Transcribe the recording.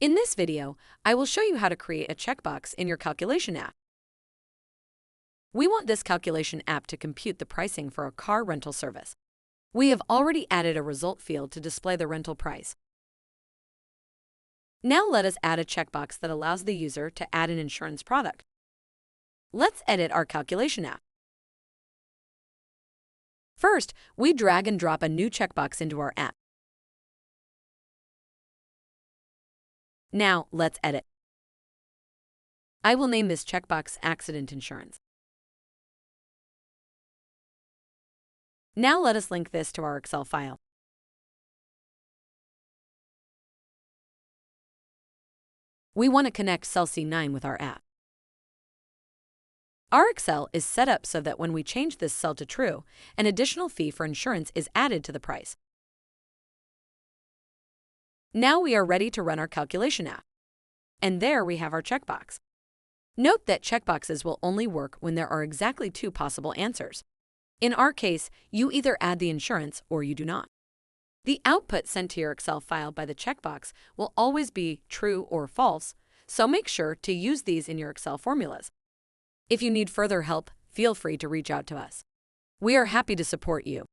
In this video, I will show you how to create a checkbox in your calculation app. We want this calculation app to compute the pricing for a car rental service. We have already added a result field to display the rental price. Now let us add a checkbox that allows the user to add an insurance product. Let's edit our calculation app. First, we drag and drop a new checkbox into our app. Now, let's edit. I will name this checkbox Accident Insurance. Now let us link this to our Excel file. We want to connect cell C9 with our app. Our Excel is set up so that when we change this cell to true, an additional fee for insurance is added to the price. Now we are ready to run our calculation app. And there we have our checkbox. Note that checkboxes will only work when there are exactly two possible answers. In our case, you either add the insurance or you do not. The output sent to your Excel file by the checkbox will always be true or false, so make sure to use these in your Excel formulas. If you need further help, feel free to reach out to us. We are happy to support you.